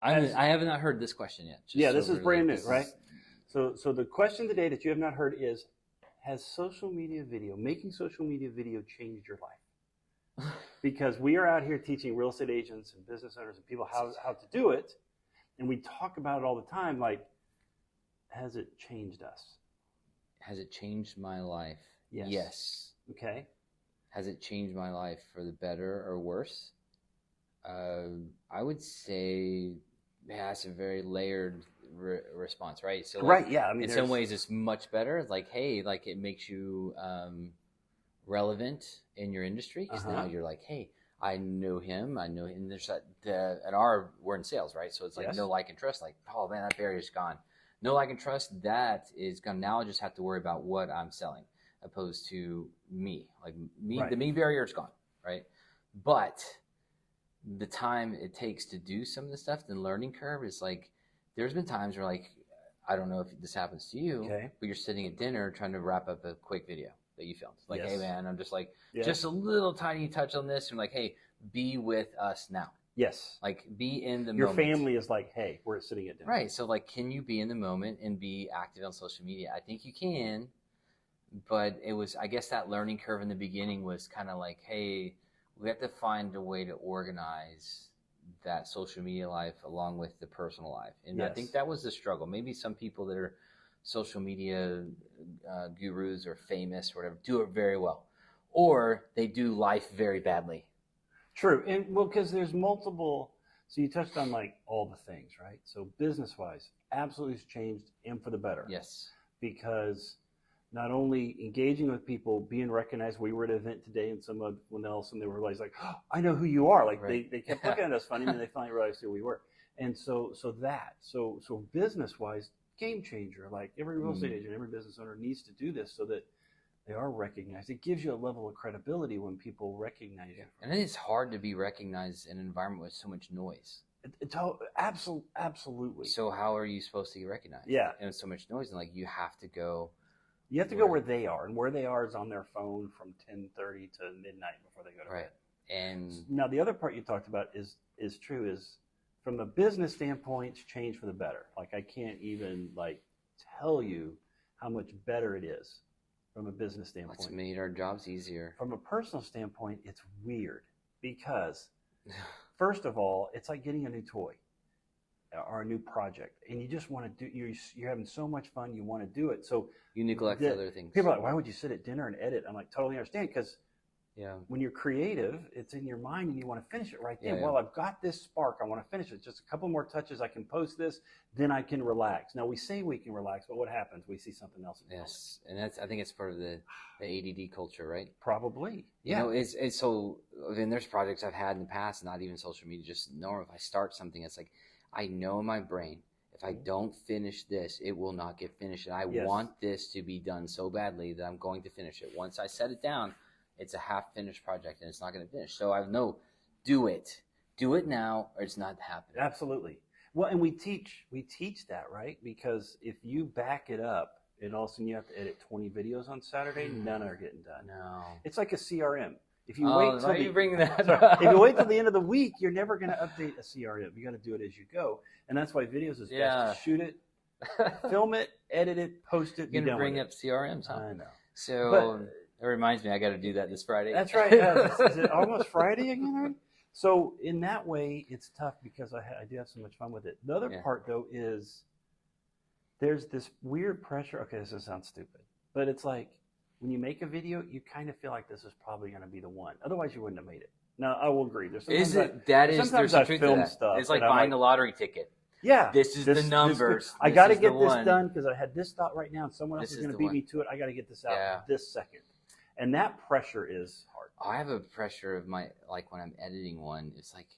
I have not heard this question yet. Yeah, this is brand new, right? So the question today that you have not heard is, has making social media video changed your life? Because we are out here teaching real estate agents and business owners and people how to do it. And we talk about it all the time. Like, has it changed us? Has it changed my life? Yes. Okay. Has it changed my life for the better or worse? I would say that's a very layered response, right? So, right, yeah. I mean, in some ways, it's much better. Like, hey, like it makes you relevant in your industry because now you're like, hey, I know him. And there's we're in sales, right? So it's like no like and trust. Like, oh man, that barrier's gone. No like and trust. That is gone. Now I just have to worry about what I'm selling, opposed to me. Like me, the me barrier is gone, right? But the time it takes to do some of the stuff, the learning curve is like, there's been times where like, I don't know if this happens to you, but you're sitting at dinner trying to wrap up a quick video that you filmed. Like, hey man, I'm just like, just a little tiny touch on this. And like, hey, be with us now. Yes. Like be in the moment. Your family is like, hey, we're sitting at dinner. Right. So like, can you be in the moment and be active on social media? I think you can, but it was, I guess that learning curve in the beginning was kind of like, hey, we have to find a way to organize that social media life along with the personal life. And I think that was the struggle. Maybe some people that are social media gurus or famous or whatever do it very well, or they do life very badly. True. And well, because there's multiple, so you touched on like all the things, right? So business wise, absolutely has changed and for the better. Yes. Because not only engaging with people, being recognized. We were at an event today and someone else, and they realized like, oh, I know who you are. Like they kept looking at us funny, and then they finally realized who we were. And so business wise, game changer. Like every real estate agent, every business owner needs to do this so that they are recognized. It gives you a level of credibility when people recognize you. And it's hard to be recognized in an environment with so much noise. Absolutely. So how are you supposed to get recognized? Yeah. And with so much noise, and like you have to go. You have to go where they are, and where they are is on their phone from 10:30 to midnight before they go to bed. And now the other part you talked about is true. Is from a business standpoint, it's changed for the better. Like I can't even like tell you how much better it is from a business standpoint. It's made our jobs easier. From a personal standpoint, it's weird because first of all, it's like getting a new toy or a new project, and you just want to do. You're having so much fun, you want to do it. So you neglect other things. People are like, why would you sit at dinner and edit? I'm like, totally understand, because when you're creative, it's in your mind and you want to finish it right then. Well, I've got this spark, I want to finish it. Just a couple more touches, I can post this, then I can relax. Now we say we can relax, but what happens? We see something else. Yes, and I think it's part of the ADD culture, right? Probably. Yeah. You know, it's so. I mean, there's projects I've had in the past, not even social media. Just knowing if I start something, it's like, I know in my brain, if I don't finish this, it will not get finished. And I want this to be done so badly that I'm going to finish it. Once I set it down, it's a half-finished project and it's not going to finish. So I know, do it. Do it now or it's not happening. Absolutely. Well, and we teach that, right? Because if you back it up and all of a sudden you have to edit 20 videos on Saturday, none are getting done. No. It's like a CRM. If you bring that up? If you wait till the end of the week, you're never going to update a CRM. You got to do it as you go, and that's why videos is best to shoot it, film it, edit it, post it. You're going to bring up CRMs, huh? I know. So it reminds me, I got to do that this Friday. That's right. Is it almost Friday again? Right? So in that way, it's tough because I do have so much fun with it. The other part, though, is there's this weird pressure. Okay, this sounds stupid, but it's like, when you make a video, you kind of feel like this is probably going to be the one. Otherwise, you wouldn't have made it. Now, I will agree. There's there's some truth to that. Stuff. It's like buying the lottery ticket. Yeah. This is the numbers. I got to get this done because I had this thought right now, and someone else is going to beat me to it. I got to get this out this second. And that pressure is hard. I have a pressure of like when I'm editing one, it's like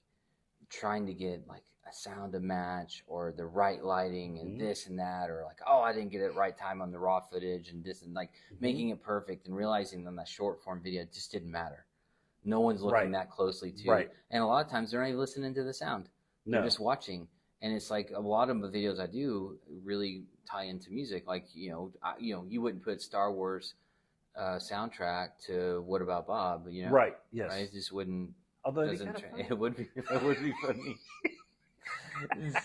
trying to get like a sound to match or the right lighting and this and that, or like, oh, I didn't get it right time on the raw footage and this, and like making it perfect and realizing on that short form video, it just didn't matter. No one's looking that closely to it. And a lot of times they're not even listening to the sound. They're just watching. And it's like a lot of the videos I do really tie into music. Like, you wouldn't put Star Wars soundtrack to What About Bob, you know? Right. Yes. Right? It just wouldn't. Although it would be funny.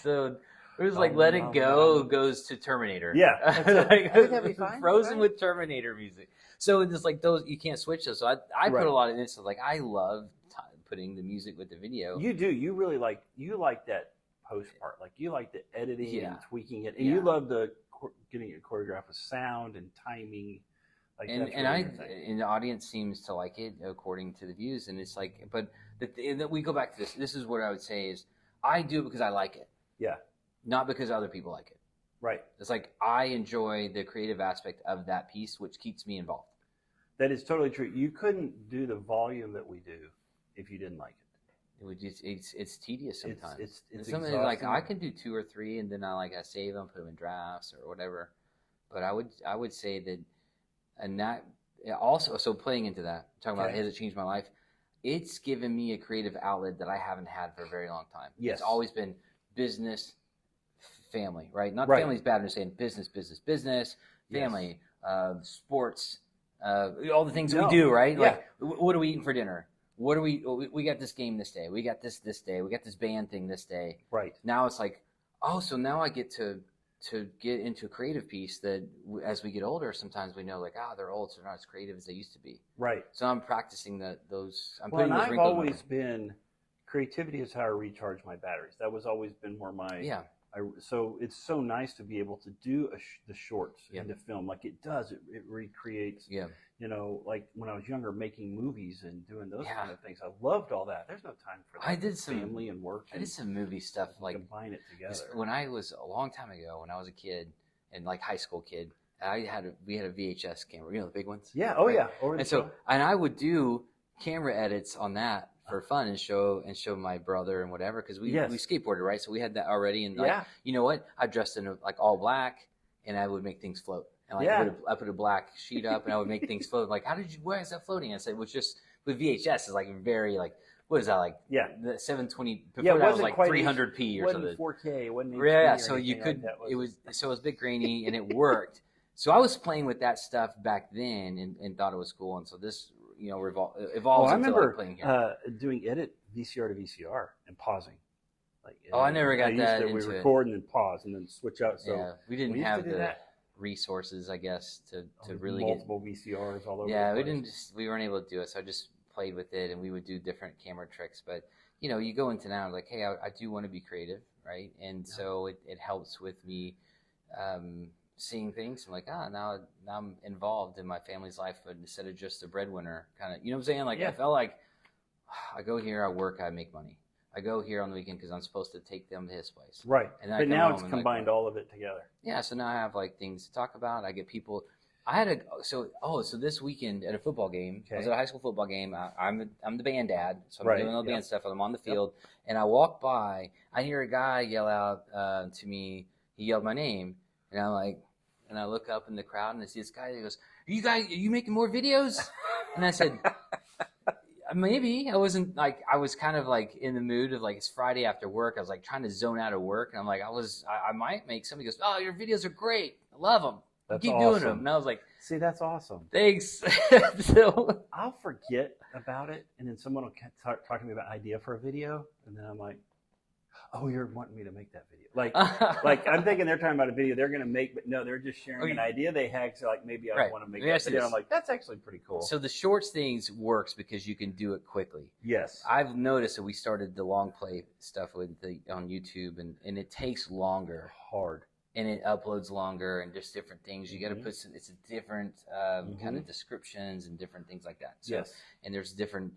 So it was like Let It Go goes to Terminator. Yeah. Like, I think that'd be fine. Frozen right? with Terminator music. So it's like those, you can't switch those. So I put a lot of it. So like I love putting the music with the video. You do. You really like that post part. Like you like the editing and tweaking it, and you love the getting it choreographed with sound and timing. Like and the audience seems to like it according to the views, and it's like, but we go back to this. This is what I would say is I do it because I like it. Yeah. Not because other people like it. Right. It's like I enjoy the creative aspect of that piece, which keeps me involved. That is totally true. You couldn't do the volume that we do if you didn't like it. It would just it's tedious sometimes. It's something like I can do 2 or 3, and then I save them, put them in drafts or whatever. But I would say that, and that also, so playing into that, talking about has it changed my life? It's given me a creative outlet that I haven't had for a very long time. Yes. It's always been business, family, right? Not family's bad. I'm saying business, family, sports, all the things that we do, right? Like, what are we eating for dinner? What do we got this game this day? We got this day. We got this band thing this day. Right. Now it's like, oh, so now I get to get into a creative piece that as we get older, sometimes we know like, they're old, so they're not as creative as they used to be. Right. So I'm practicing those. I'm putting those I've wrinkles always been, creativity is how I recharge my batteries. That was always been more my, so it's so nice to be able to do the shorts and the film. Like it does, it recreates, you know, like when I was younger, making movies and doing those kind of things. I loved all that. There's no time for that. I did some family and work. I did some movie stuff, like combine it together. When I was a long time ago, when I was a kid and like high school kid, we had a VHS camera, you know, the big ones. Yeah. Oh yeah. And I would do camera edits on that for fun and show my brother and whatever, because we skateboarded, right? So we had that already, and like, you know what? I dressed in like all black, and I would make things float. And like I put a black sheet up, and I would make things float. Like, why is that floating? I said, it was just with VHS. It's like very like, what is that like? The 720. Before that was like 300p or something. 4K. It wasn't HD. Yeah. So you could. Like it was a bit grainy, and it worked. So I was playing with that stuff back then, and thought it was cool. And so this, you know, evolved. I into remember like playing here. Doing edit VCR to VCR and pausing. Like, I never got that into it. We record and then pause and then switch out. So we didn't have the resources, I guess, to really multiple VCRs all over. Yeah, we weren't able to do it, so I just played with it, and we would do different camera tricks. But you know, you go into now like, hey, I do want to be creative, right? And so it helps with me seeing things. I'm like, now I'm involved in my family's life, but instead of just a breadwinner, kind of, you know what I'm saying? Like I felt like I go here, I work, I make money. I go here on the weekend because I'm supposed to take them to his place. Right. And but now it's combined all of it together. Yeah. So now I have like things to talk about. I get people. I had so this weekend at a football game. I was at a high school football game. I'm the band dad, so I'm doing all the band stuff. I'm on the field, and I walk by. I hear a guy yell out to me. He yelled my name, and I'm like, and I look up in the crowd, and I see this guy. He goes, are you making more videos? And I said, maybe. I wasn't like, I was kind of like in the mood of like, it's Friday after work. I was like trying to zone out of work. And I'm like, I might make somebody goes, oh, your videos are great. I love them. Keep doing them. And I was like, see, that's awesome. Thanks. So I'll forget about it. And then someone will start talking to me about idea for a video. And then I'm like, oh, you're wanting me to make that video. Like I'm thinking they're talking about a video they're going to make, but no, they're just sharing an idea they had. So like, maybe I want to make that video. I'm like, that's actually pretty cool. So the shorts things works because you can do it quickly. Yes. I've noticed that we started the long play stuff on YouTube, and it takes longer. Hard. And it uploads longer and just different things. You got to put it's a different kind of descriptions and different things like that. So, and there's different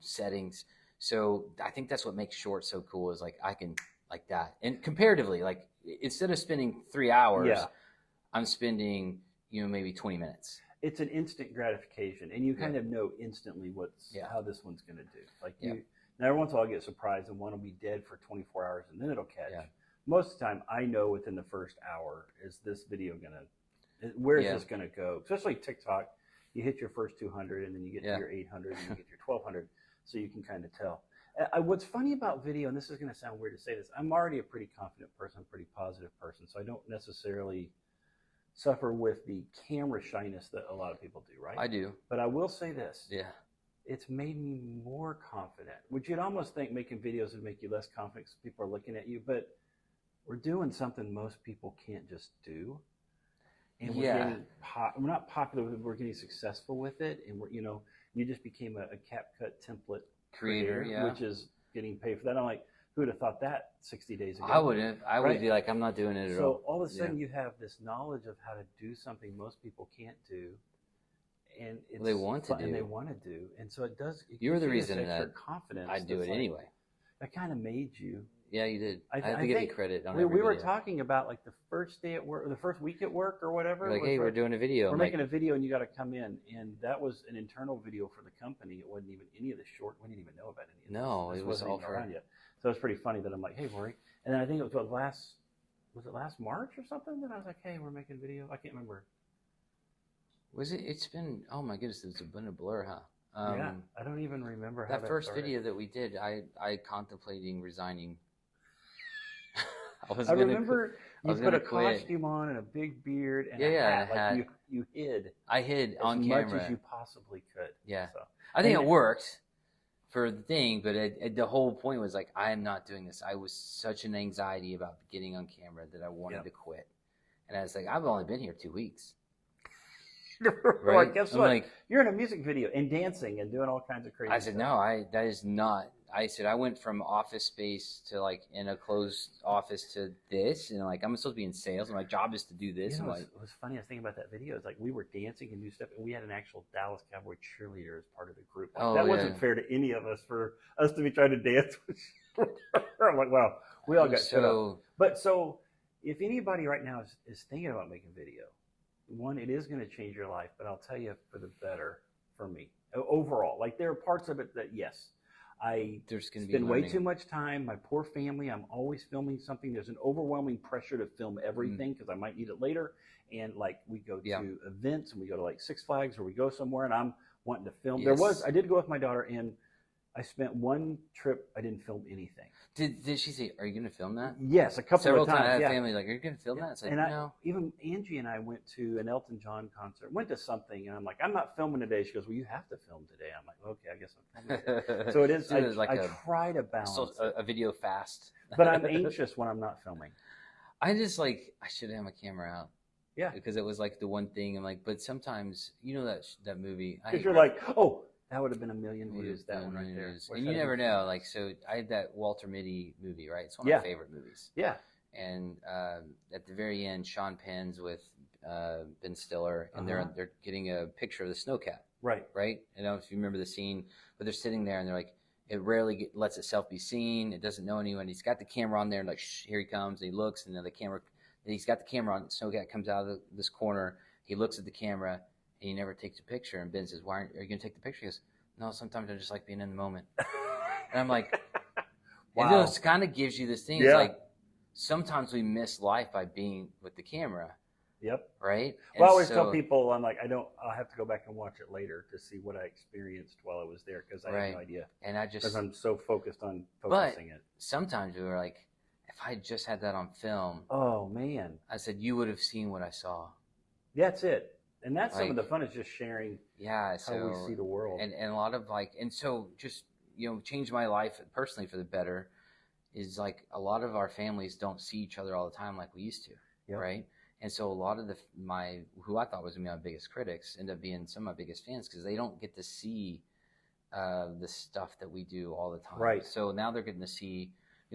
settings. So I think that's what makes shorts so cool is like I can like that. And comparatively, like instead of spending 3 hours, I'm spending, maybe 20 minutes. It's an instant gratification, and you kind of know instantly how this one's going to do. Like now every once in a while I get surprised and one will be dead for 24 hours and then it'll catch. Yeah. Most of the time I know within the first hour, is this video where is this going to go? Especially TikTok, you hit your first 200 and then you get to your 800 and you get your 1200. So you can kind of tell. What's funny about video, and this is going to sound weird to say this, I'm already a pretty confident person, pretty positive person, so I don't necessarily suffer with the camera shyness that a lot of people do, right? I do. But I will say this. Yeah. it's made me more confident, which you'd almost think making videos would make you less confident because people are looking at you, but we're doing something most people can't just do. And we're getting we're not popular, we're getting successful with it. And we're, you just became a CapCut template creator, which is getting paid for that. I'm like, who would have thought that 60 days ago? I would have. I would be like, I'm not doing it at all. So all of a sudden you have this knowledge of how to do something most people can't do. And they want to do. And they want to do. And so it does. You're the reason that confidence. I do it anyway. That kind of made you. Yeah, you did. I have to give you credit on we were talking about like the first day at work, or the first week at work, or whatever. You're like, hey, we're doing a video. We're making a video, and you got to come in. And that was an internal video for the company. It wasn't even any of the short. We didn't even know about any of this. No, it was all for around yet. So it's pretty funny that I'm like, hey, Rory. And then I think it was last March or something that I was like, hey, we're making a video. I can't remember. Was it? It's been. Oh my goodness, it's been a blur, huh? Yeah, I don't even remember how that first video that we did. I contemplating resigning. I remember you put a costume on and a big beard and a hat. Like you hid. I hid on camera as much as you possibly could. Yeah, so. I think it worked for the thing, but the whole point was like, I am not doing this. I was such an anxiety about getting on camera that I wanted to quit, and I was like, I've only been here 2 weeks. Right? Like, guess what? Like, you're in a music video and dancing and doing all kinds of crazy stuff. I said, no, that is not. I said, I went from office space to like in a closed office to this, and like I'm supposed to be in sales, and my job is to do this. And it was funny. I was thinking about that video. It's like we were dancing and do stuff, and we had an actual Dallas Cowboy cheerleader as part of the group. Like, that wasn't fair to any of us for us to be trying to dance with her. I'm like, wow, we all got shut up. But so, if anybody right now is thinking about making video, one, it is going to change your life, but I'll tell you for the better for me overall. Like there are parts of it that yes. I spend way too much time. My poor family, I'm always filming something. There's an overwhelming pressure to film everything because I might need it later. And like we go to events and we go to like Six Flags or we go somewhere and I'm wanting to film. Yes. I did go with my daughter and I spent one trip, I didn't film anything. Did she say, are you going to film that? Yes, a couple of times. I had family like, are you going to film that? It's like, no. Even Angie and I went to an Elton John concert, went to something, and I'm like, I'm not filming today. She goes, well, you have to film today. I'm like, okay, I guess I'm filming today. So it is, I try to balance a video fast. But I'm anxious when I'm not filming. I just like, I should have my camera out. Yeah. Because it was like the one thing, I'm like, but sometimes, you know that movie. Because you're like, oh, that would have been a million views, that one right there. And you never know. Like, so I had that Walter Mitty movie, right? It's one of my favorite movies. Yeah. And at the very end, Sean Penn's with Ben Stiller, and they're getting a picture of the snowcat. Right. Right? I don't know if you remember the scene, but they're sitting there, and they're like, it rarely lets itself be seen. It doesn't know anyone. He's got the camera on there, and like, here he comes, and he looks, and then he's got the camera on. The snowcat comes out of this corner. He looks at the camera, and he never takes a picture. And Ben says, are you going to take the picture? He goes, no, sometimes I just like being in the moment. And I'm like, wow. It kind of gives you this thing. Yeah. It's like, sometimes we miss life by being with the camera. Yep. Right? Well, I always tell people, I'm like, I'll have to go back and watch it later to see what I experienced while I was there because I have no idea. And because I'm so focused on focusing it. Sometimes we were like, if I just had that on film. Oh, man. I said, you would have seen what I saw. That's it. And that's some of the fun is just sharing how we see the world. And a lot of and so just, changed my life personally for the better is like a lot of our families don't see each other all the time like we used to, right? And so a lot of who I thought was going to be my biggest critics end up being some of my biggest fans because they don't get to see the stuff that we do all the time. Right. So now they're getting to see,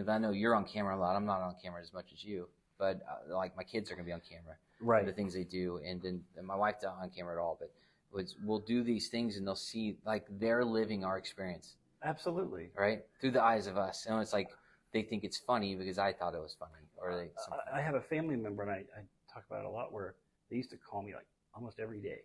I know you're on camera a lot. I'm not on camera as much as you, but like my kids are going to be on camera. Right. The things they do, and then my wife's not on camera at all, but we'll do these things and they'll see like they're living our experience. Absolutely. Right? Through the eyes of us. And it's like they think it's funny because I thought it was funny. Or I have a family member, and I talk about it a lot, where they used to call me like almost every day.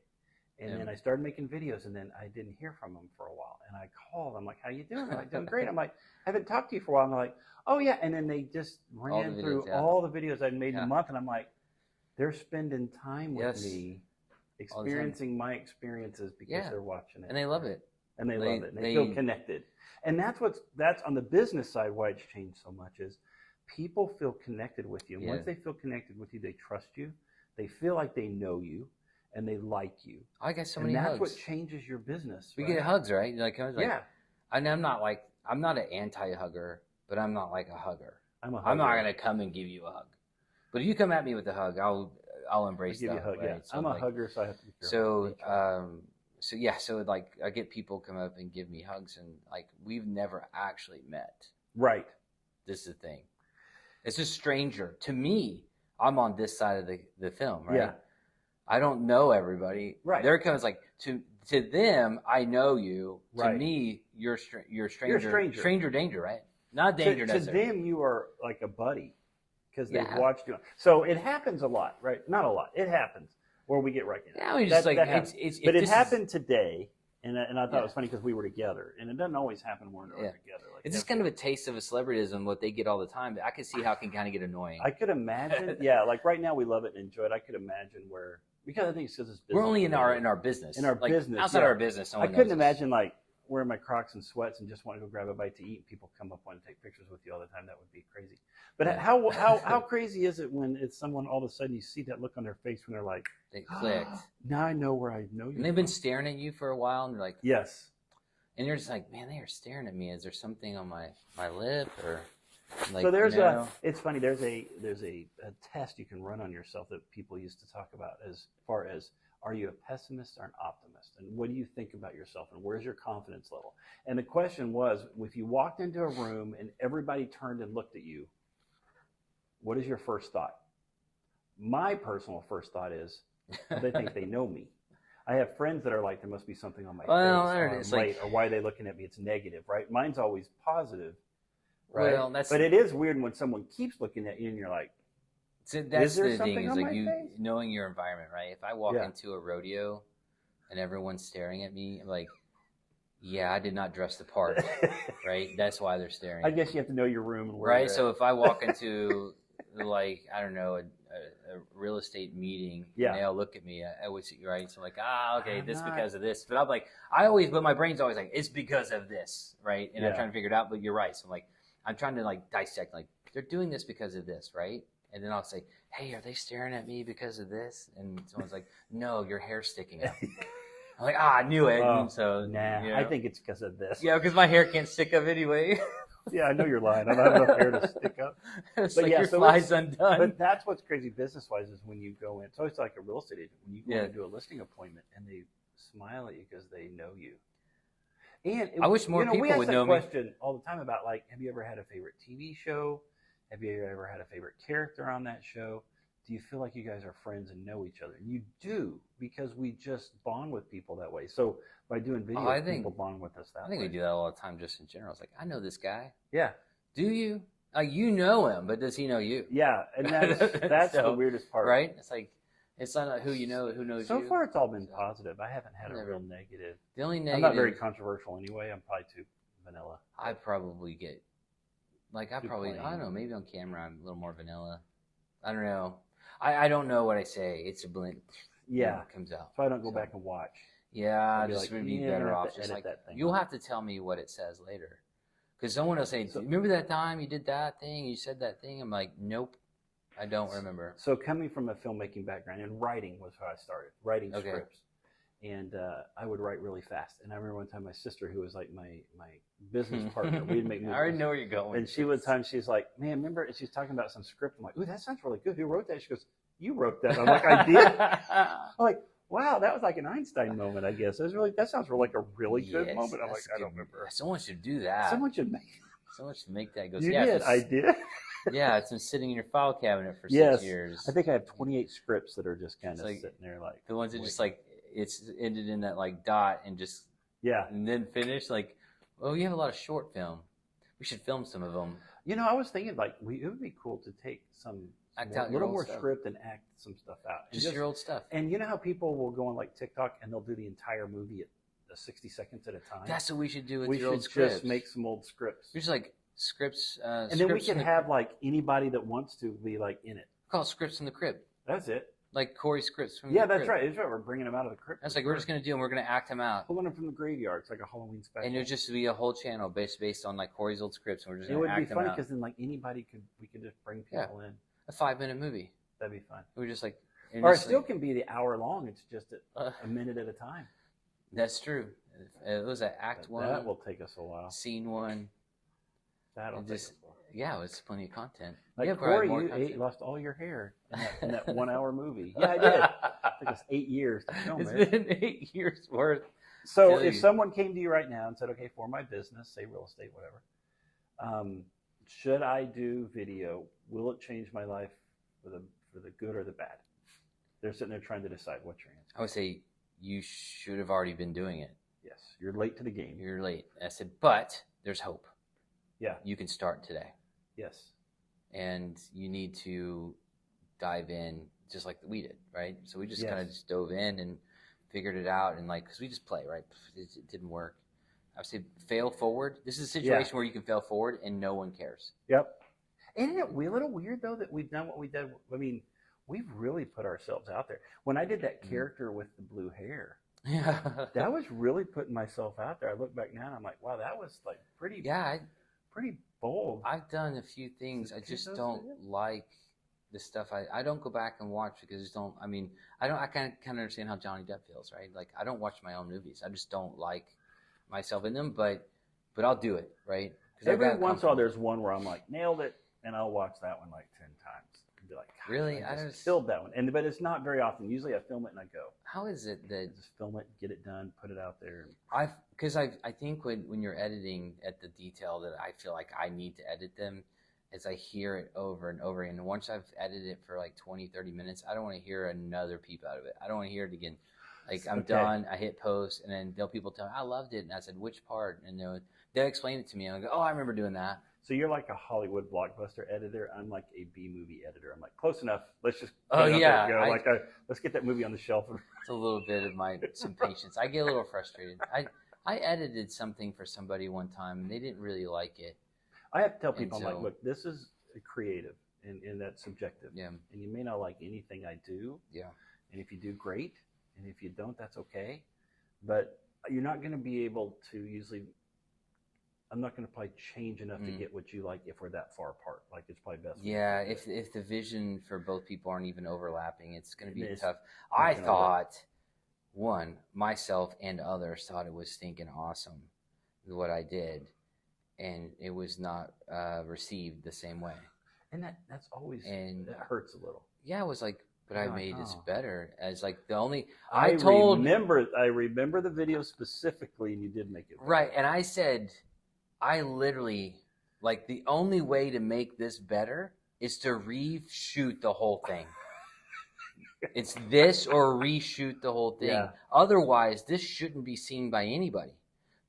And then I started making videos, and then I didn't hear from them for a while. And I called. I'm like, how you doing? They're like, doing great. I'm like, I haven't talked to you for a while. And they're like, oh, yeah. And then they just ran through all the videos I'd made in a month. And I'm like, they're spending time with me, experiencing my experiences because they're watching it. And they love it. And they love it. And they feel connected. And that's on the business side why it's changed so much is people feel connected with you. And once they feel connected with you, they trust you. They feel like they know you. and they like you. I got so and many that's hugs. what changes your business. We right? get hugs, right? Like I was like, Yeah. I'm not an anti-hugger, but I'm not like a hugger. I'm a hugger. I'm not gonna come and give you a hug. But if you come at me with a hug, I'll embrace give that. You a hug. Right? Yeah. So I'm a hugger, so I have to be careful. So like I get people come up and give me hugs, and like we've never actually met. Right. This is the thing. It's a stranger to me. I'm on this side of the film, right? Yeah. I don't know everybody. Right. There comes like to them, I know you. Right. To me, you're a stranger. You're a stranger. Stranger danger, right? Not danger to them, you are like a buddy because they've Yeah. watched you. So it happens a lot, right? Not a lot. It happens where we get recognized. Yeah, we just That happens. But it this happened today, and I thought Yeah. it was funny because we were together, and it doesn't always happen when we're Yeah. together. Like It's just kind of a taste of a celebrityism, what they get all the time. But I can see how it can kind of get annoying. I could imagine. Yeah, like right now we love it and enjoy it. I could imagine where because I think it's because it's business. We're only in our business. In our like, business, outside yeah. our business. I couldn't imagine like wearing my Crocs and sweats and just want to go grab a bite to eat, and people come up and take pictures with you all the time. That would be crazy. But Yeah. how crazy is it when it's someone all of a sudden you see that look on their face when they're like, They clicked. now I know where I know you. And they've been staring at you for a while, and they're like, yes. and you're just like, man, they are staring at me. Is there something on my lip or? Like, So there's it's funny. There's a test you can run on yourself that people used to talk about as far as are you a pessimist or an optimist, and what do you think about yourself, and where's your confidence level? And the question was, if you walked into a room and everybody turned and looked at you, what is your first thought? My personal first thought is, well, they think they know me. I have friends that are like, there must be something on my face, there it is. or why are they looking at me? It's negative, right? Mine's always positive. Right. Well, but it is weird when someone keeps looking at you and you're like, so that's is there the thing something is on like my you face? knowing your environment, right? If I walk Yeah. into a rodeo and everyone's staring at me, I'm like, yeah, I did not dress the part, right? That's why they're staring. I guess you have to know your room and where right. you're So at. if I walk into like I don't know a real estate meeting, Yeah. and they all look at me, I would see right. So I'm like, okay, I'm this not- because of this. But I'm like, but my brain's always like, it's because of this, right? And I'm Yeah. trying to figure it out. But you're right. So I'm like, I'm trying to like dissect, like they're doing this because of this, right? And then I'll say, hey, are they staring at me because of this? And someone's like, no, your hair's sticking up. I'm like, I knew it. Oh, And so, nah, you know. I think it's because of this. Yeah, because my hair can't stick up anyway. Yeah, I know you're lying. I don't have enough hair to stick up. It's But like yeah, your so fly's undone. But that's what's crazy business-wise is when you go in. It's always like a real estate agent. When you go in Yeah. and do a listing appointment and they smile at you because they know you. And I wish more people we ask would that know me. question all the time about like, have you ever had a favorite TV show? Have you ever had a favorite character on that show? Do you feel like you guys are friends and know each other? And you do, because we just bond with people that way. So by doing videos, I think- people bond with us that way. I think we do that all the time just in general. It's like, I know this guy. Yeah. Do you? You know him, but does he know you? Yeah, and that's So, the weirdest part. Right? It's like, it's not who you know, who knows So you. far, it's all been positive. I haven't had a Never. real negative. The only I'm negative, not very controversial anyway. I'm probably too vanilla. I probably get, like, I Too don't plain. know, maybe on camera I'm a little more vanilla. I don't know. I don't know what I say. It's a blend. Yeah. It comes out. So I don't go So, back and watch. Yeah, I'd be just like, would be yeah, better I'm gonna have off. to Just edit like, that thing you'll out. have to tell me what it says later. Because someone will say, remember that time you did that thing, you said that thing? I'm like, nope, I don't remember. So coming from a filmmaking background, and writing was how I started, writing Okay. scripts. And I would write really fast. And I remember one time my sister, who was like my business partner, we'd make I movies. already know where you're going. And she one time, she's like, man, remember? And she's talking about some script. I'm like, ooh, that sounds really good. Who wrote that? She goes, you wrote that. I'm like, I did? I'm like, wow, that was like an Einstein moment, I guess. That sounds like a really good Yes, moment. I'm like, that's I don't good. remember. Someone should do that. Someone should make Someone should make that. Goes, You yeah, did. I did. yeah, it's been sitting in your file cabinet for Yes. 6 years. I think I have 28 scripts that are just kind It's of like sitting there like. the ones that just waiting. like, it's ended in that like dot and just, Yeah. and then finish. Like, oh, you have a lot of short film. We should film some of them. You know, I was thinking like it would be cool to take Act more, out your little old more stuff. script and act some stuff out. And Just your old stuff. And you know how people will go on like TikTok and they'll do the entire movie at 60 seconds at a time? That's what we should do with we your old should scripts. just make some old scripts. We just like scripts. And then we can have like anybody that wants to be like in it. call it scripts from the crib. That's it. Like Cory scripts from Yeah, the that's crib. right. That's right. We're bringing them out of the crypt. That's like, we're just going to do them. We're going to act them out. pulling them from the graveyard. It's like a Halloween special. And it would just be a whole channel based on like Cory's old scripts. And we're just it going would to be act them funny out. because then like we could just bring people in. A 5-minute movie. That'd be fun. We just like Or it still can be the hour long. It's just a minute at a time. That's true. It was an act one. That will take us a while. Scene one. That'll take us a while. Yeah, it's plenty of content. Like Cory, you lost all your hair in that 1 hour movie. Yeah, I did. It took us 8 years to film it. It's been 8 years worth. So if someone came to you right now and said, okay, for my business, say real estate, whatever, should I do video? Will it change my life for the good or the bad? They're sitting there trying to decide what's your answer. I would say you should have already been doing it. Yes, you're late to the game. You're late. I said, but there's hope. Yeah. You can start today. Yes. And you need to dive in just like we did, right? So we just kind of just dove in and figured it out. And like, because we just play, right? It didn't work. I would say fail forward. This is a situation where you can fail forward and no one cares. Yep. Isn't it a little weird, though, that we've done what we did? I mean, we've really put ourselves out there. When I did that character with the blue hair, that was really putting myself out there. I look back now and I'm like, wow, that was like pretty bold. I've done a few things. I just don't like the stuff. I don't go back and watch because I just don't. I mean, I kind of understand how Johnny Depp feels, right? Like I don't watch my own movies. I just don't like myself in them. But I'll do it, right? Every once in a while, there's one where I'm like, nailed it, and I'll watch that one like 10 times. Be like, really? I just killed that one. But it's not very often. Usually I film it and I go. How is it that just film it, get it done, put it out there? Because I think when you're editing at the detail that I feel like I need to edit them, as I hear it over and over again. And once I've edited it for like 20, 30 minutes, I don't want to hear another peep out of it. I don't want to hear it again. Like I'm done. I hit post, and then people tell me I loved it, and I said which part, and they'll explain it to me, and I go, oh, I remember doing that. So you're like a Hollywood blockbuster editor. I'm like a B movie editor. I'm like, close enough. Let's just let's get that movie on the shelf. It's a little bit of some patience. I get a little frustrated. I edited something for somebody one time, and they didn't really like it. I have to tell people, I'm like, look, this is creative, and that's subjective. Yeah. And you may not like anything I do. Yeah. And if you do, great. And if you don't, that's okay. But you're not going to be able to usually. I'm not going to probably change enough to get what you like if we're that far apart. Like it's probably best. Yeah, if the vision for both people aren't even overlapping, it's going to be tough. I thought, myself and others thought it was stinking awesome, what I did, and it was not received the same way. And that's always, that hurts a little. Yeah, it was like, but I made this better. As like the only, I remember the video specifically, and you did make it better. Right, and I said, I literally, like, the only way to make this better is to reshoot the whole thing. It's this or reshoot the whole thing. Yeah. Otherwise, this shouldn't be seen by anybody.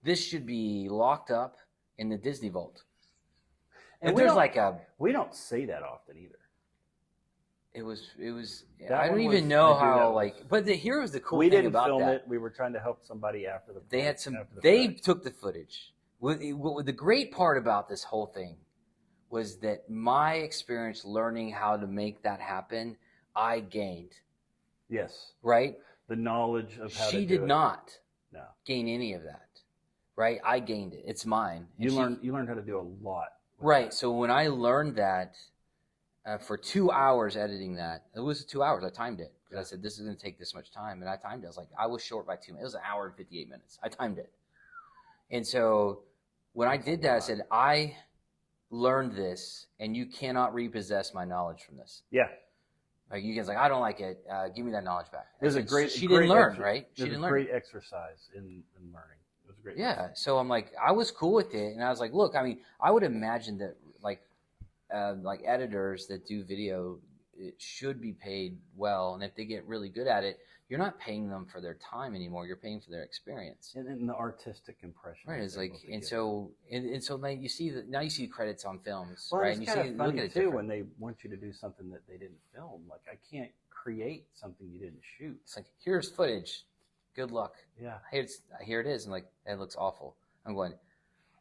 This should be locked up in the Disney vault. And we don't say that often either. It was. I don't even know how. But here was the cool thing about that. We didn't film it. We were trying to help somebody after the. They had some. They took the footage. The great part about this whole thing was that my experience learning how to make that happen, I gained. Yes. Right? The knowledge of how to do it. She did not gain any of that. Right? I gained it. It's mine. You learned how to do a lot. Right. So when I learned that for 2 hours editing that, it was 2 hours. I timed it. Because I said, this is going to take this much time. And I timed it. I was like, I was short by 2 minutes. It was 1 hour and 58 minutes. I timed it. And so when I did that, I said, I learned this, and you cannot repossess my knowledge from this. Yeah. Like you guys, like, I don't like it. Give me that knowledge back. It was a great. She didn't learn, right? She didn't learn. Great exercise in learning. It was a great. Yeah. So I'm like, I was cool with it, and I was like, look, I mean, I would imagine that like editors that do video, it should be paid well, and if they get really good at it, you're not paying them for their time anymore. You're paying for their experience and the artistic impression. Right. It's like, and so now you see now you see credits on films, well, right? It's kind of funny too when they want you to do something that they didn't film. Like I can't create something you didn't shoot. It's like, here's footage. Good luck. Yeah. Here it is, and like it looks awful. I'm going,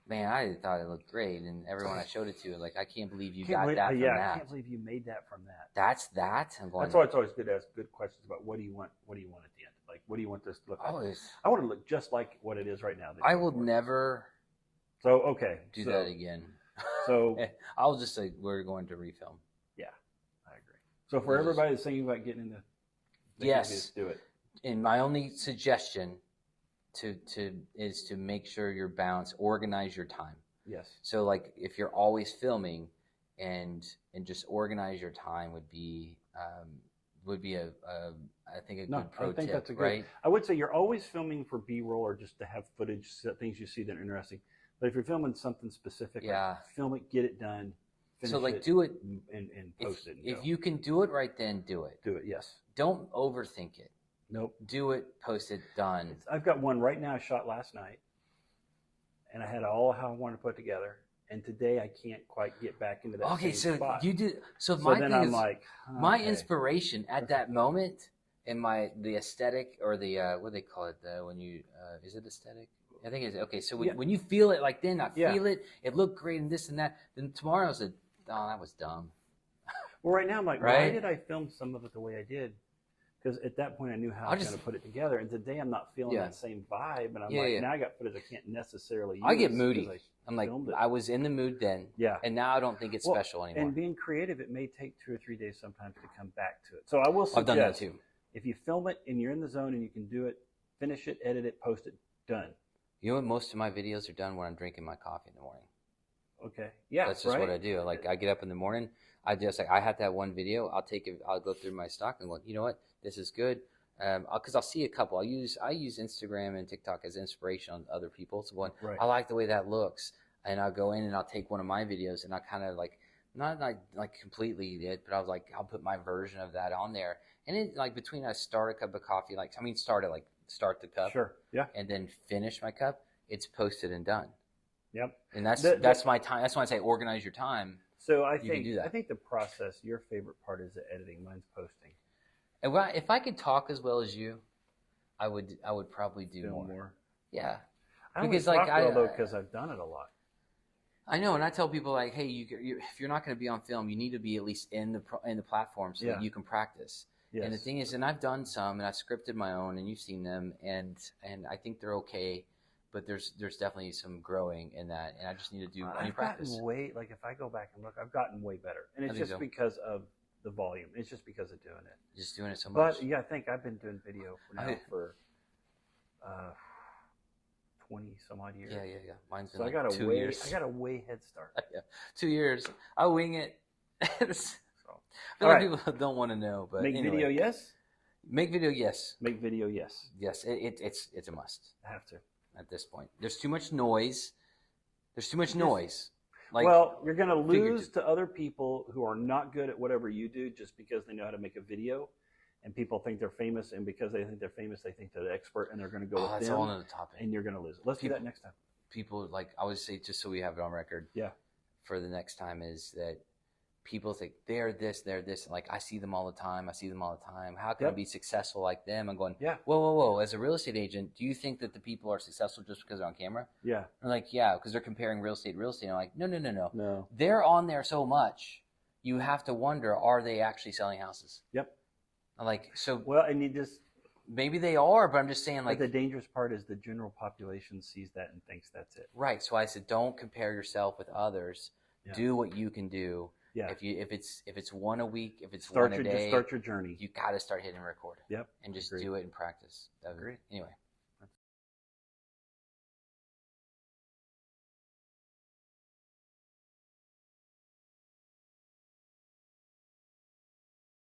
man, I thought it looked great, and everyone I showed it to, like, I can't believe you got that from that. I can't believe you made that from that. That's that. I'm going, that's why it's always good to ask good questions about what do you want at the end? Like, what do you want this to look like? I want to look just like what it is right now. I will never. So do that again. So I'll just say we're going to refilm. Yeah, I agree. So for everybody that's thinking about getting into Yes. Do it. And my only suggestion is to make sure you're balanced, organize your time. Yes. So like if you're always filming and just organize your time would be a I think a good pro tip, that's a good, right? I would say you're always filming for B-roll or just to have footage, things you see that are interesting. But if you're filming something specific, Yeah. like, film it, get it done. So like do it and post it. And if you can do it right, then do it. do it, yes. Don't overthink it. Nope. Do it, post it, done. I've got one right now I shot last night, and I had all how I wanted to put it together. And today I can't quite get back into that. Okay, same so spot. you do. So So my then thing I'm is, like, my okay. inspiration at that moment, and the aesthetic or the what do they call it? When you is it aesthetic? I think it's okay. So when you feel it, like then I feel it. It looked great and this and that. Then tomorrow I said, oh, that was dumb. Well, right now I'm like, Right? why did I film some of it the way I did? Because at that point I knew how I was going to put it together. And today I'm not feeling that same vibe. And I'm now I got footage I can't necessarily use. I get moody. I'm like, I was in the mood then. Yeah. And now I don't think it's special anymore. And being creative, it may take 2 or 3 days sometimes to come back to it. So I will suggest, I've done that too. If you film it and you're in the zone and you can do it, finish it, edit it, post it, done. You know what? Most of my videos are done when I'm drinking my coffee in the morning. Okay. Yeah. That's just what I do. Like I get up in the morning. I just I have that one video. I'll take it. I'll go through my stock and go, you know what? This is good. Because I'll see a couple. I use Instagram and TikTok as inspiration on other people. So I like the way that looks, and I'll go in and I'll take one of my videos and I kind of like not like completely did, but I was like I'll put my version of that on there. And it like between I start a cup of coffee, start the cup, sure, yeah, and then finish my cup. It's posted and done. Yep. And that's my time. That's why I say organize your time. So I think the process. Your favorite part is the editing. Mine's posting. And if I could talk as well as you, I would probably do more. Yeah, I because because I've done it a lot. I know, and I tell people like, hey, if you're not going to be on film, you need to be at least in the platform so that you can practice. Yes. And the thing is, and I've done some, and I've scripted my own, and you've seen them, and I think they're okay, but there's definitely some growing in that, and I just need to do practice. Like if I go back and look, I've gotten way better, and it's just because of the volume. It's just because of doing it. Just doing it so much. But yeah, I think I've been doing video for 20 some odd years. Yeah. Mine's been so like 2 years. I got a way head start. Yeah. 2 years. I wing it. I feel like people don't want to know, but make video, yes. Make video, yes. Make video, yes. Yes, it's a must. I have to. At this point, there's too much noise. Like, well, you're going to lose to other people who are not good at whatever you do just because they know how to make a video, and people think they're famous, and because they think they're famous, they think they're the expert, and they're going to go with that's them. all another topic. And you're going to lose it. Let's do that next time. People like I would say, just so we have it on record. Yeah. For the next time is that people think they're this, and like I see them all the time. How can I be successful like them? I'm going, whoa. As a real estate agent, do you think that the people are successful just because they're on camera? Yeah. I'm like, yeah, because they're comparing real estate. I'm like, no. No. They're on there so much, you have to wonder, are they actually selling houses? Yep. I'm like, so. Well, and you just. Maybe they are, but I'm just saying, like. But the dangerous part is the general population sees that and thinks that's it. Right. So I said, don't compare yourself with others. Yeah. Do what you can do. Yeah. If it's one a week, if it's one a day, start your journey. You got to start hitting record. Yep. And just do it and practice. Agreed. Anyway.